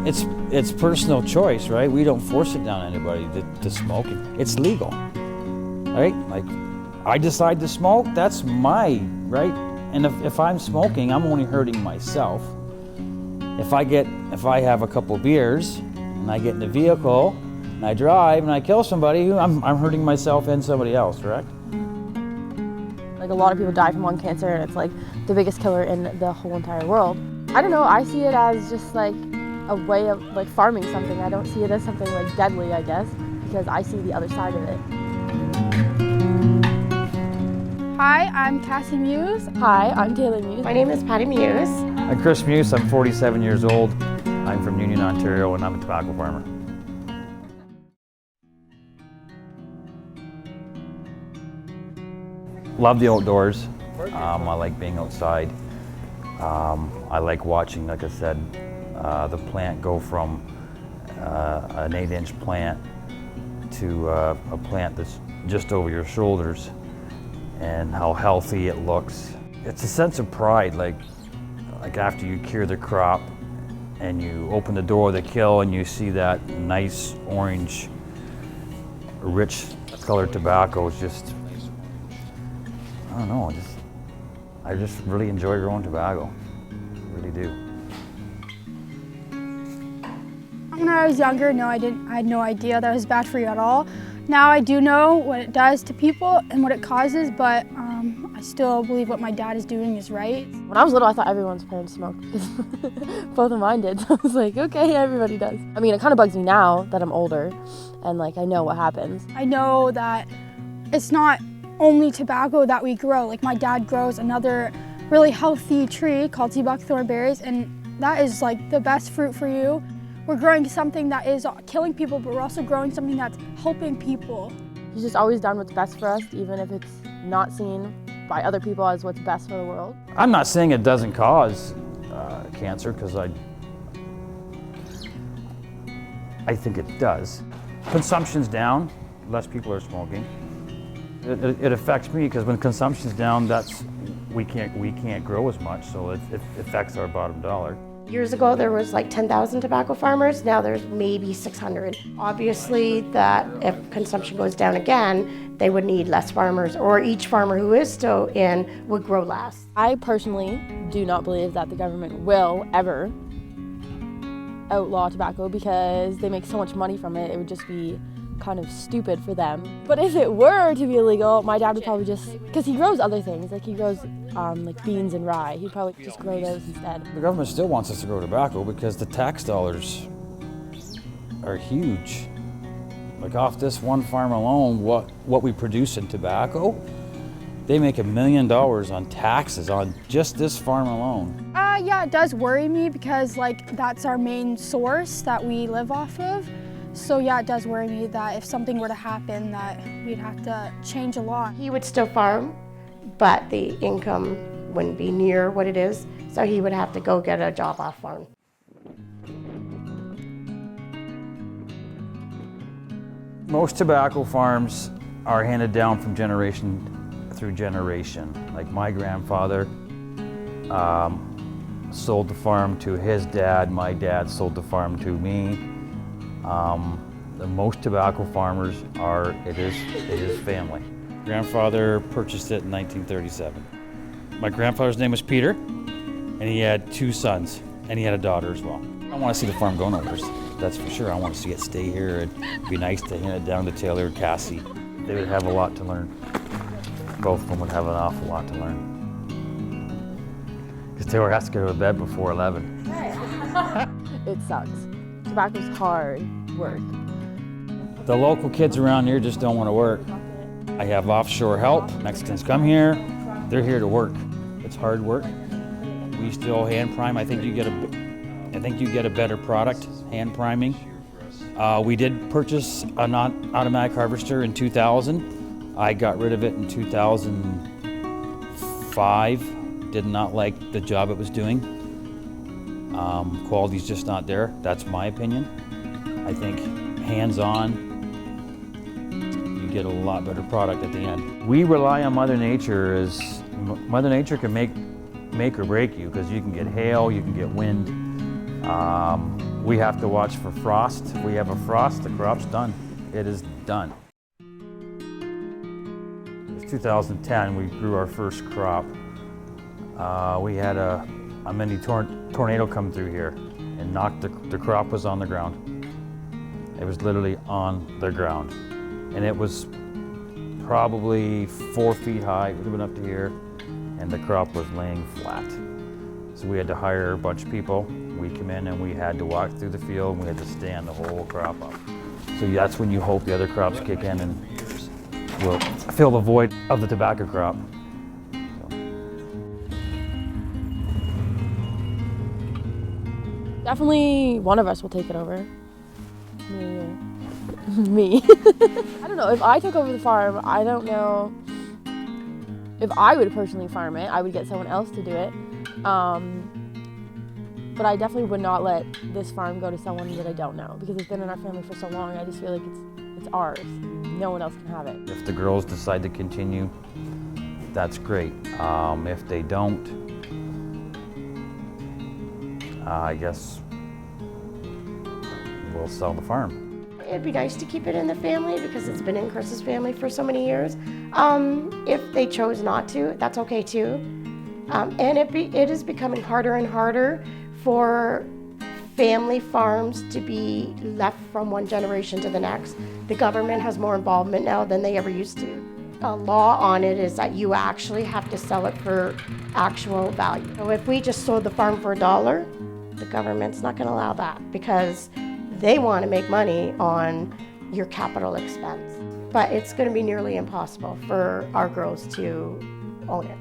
It's personal choice, right? We don't force it down anybody to smoke. It's legal, right? Like, I decide to smoke, that's my right. And if I'm smoking, I'm only hurting myself. If I have a couple beers and I get in the vehicle and I drive and I kill somebody, I'm hurting myself and somebody else, correct? Like, a lot of people die from lung cancer, and it's like the biggest killer in the whole entire world. I don't know, I see it as just like a way of like farming something. I don't see it as something like deadly, I guess, because I see the other side of it. Hi, I'm Cassie Meeuse. Hi, I'm Taylor Meeuse. My name is Patty Meeuse. I'm Chris Meeuse, I'm 47 years old. I'm from Union, Ontario, and I'm a tobacco farmer. Love the outdoors. I like being outside. I like watching, like I said, the plant go from an 8-inch plant to a plant that's just over your shoulders, and how healthy it looks. It's a sense of pride, like after you cure the crop and you open the door of the kill and you see that nice orange, rich colored tobacco. It's just, I don't know, I just really enjoy growing tobacco, I really do. When I was younger, no, I had no idea that it was bad for you at all. Now I do know what it does to people and what it causes, but I still believe what my dad is doing is right. When I was little, I thought everyone's parents smoked, because both of mine did. So I was like, okay, everybody does. I mean, it kind of bugs me now that I'm older and like I know what happens. I know that it's not only tobacco that we grow. Like, my dad grows another really healthy tree called sea buckthorn berries, and that is like the best fruit for you. We're growing something that is killing people, but we're also growing something that's helping people. He's just always done what's best for us, even if it's not seen by other people as what's best for the world. I'm not saying it doesn't cause cancer, because I think it does. Consumption's down, less people are smoking. It affects me because when consumption's down, we can't grow as much, so it affects our bottom dollar. Years ago, there was like 10,000 tobacco farmers. Now there's maybe 600. Obviously, that if consumption goes down again, they would need less farmers, or each farmer who is still in would grow less. I personally do not believe that the government will ever outlaw tobacco, because they make so much money from it. It would just be kind of stupid for them. But if it were to be illegal, my dad would probably just, because he grows other things, like he grows like beans and rye, he'd probably just grow those instead. The government still wants us to grow tobacco because the tax dollars are huge. Like, off this one farm alone, what we produce in tobacco, they make $1 million on taxes on just this farm alone. Yeah, it does worry me, because like that's our main source that we live off of. So yeah, it does worry me that if something were to happen, that we'd have to change a lot. He would still farm, but the income wouldn't be near what it is, so he would have to go get a job off farm. Most tobacco farms are handed down from generation through generation. Like, my grandfather sold the farm to his dad, my dad sold the farm to me. The most tobacco farmers it is family. Grandfather purchased it in 1937. My grandfather's name was Peter, and he had 2 sons, and he had a daughter as well. I want to see the farm go nowhere, that's for sure. I want to see it stay here. It'd be nice to hand it down to Taylor and Cassie. They would have a lot to learn. Both of them would have an awful lot to learn. Because Taylor has to go to bed before 11. It sucks. Tobacco's hard work. The local kids around here just don't want to work. I have offshore help. Mexicans come here, they're here to work. It's hard work. We still hand prime. I think you get a better product hand priming. We did purchase an automatic harvester in 2000. I got rid of it in 2005. Did not like the job it was doing. Quality's just not there. That's my opinion. I think hands-on, you get a lot better product at the end. We rely on Mother Nature. Mother Nature can make or break you, because you can get hail, you can get wind. We have to watch for frost. If we have a frost, the crop's done. It is done. It was 2010, we grew our first crop. We had a mini tornado come through here and knocked the crop was on the ground. It was literally on the ground. And it was probably 4 feet high, it would have been up to here, and the crop was laying flat. So we had to hire a bunch of people. We come in and we had to walk through the field and we had to stand the whole crop up. So that's when you hope the other crops kick in and will fill the void of the tobacco crop. Definitely one of us will take it over. Me. I don't know, if I took over the farm, I don't know if I would personally farm it. I would get someone else to do it. But I definitely would not let this farm go to someone that I don't know, because it's been in our family for so long. I just feel like it's ours. No one else can have it. If the girls decide to continue, that's great. If they don't, I guess we'll sell the farm. It'd be nice to keep it in the family because it's been in Chris's family for so many years. If they chose not to, that's okay too. And it is becoming harder and harder for family farms to be left from one generation to the next. The government has more involvement now than they ever used to. A law on it is that you actually have to sell it for actual value. So if we just sold the farm for $1, the government's not going to allow that because they want to make money on your capital expense. But it's going to be nearly impossible for our girls to own it.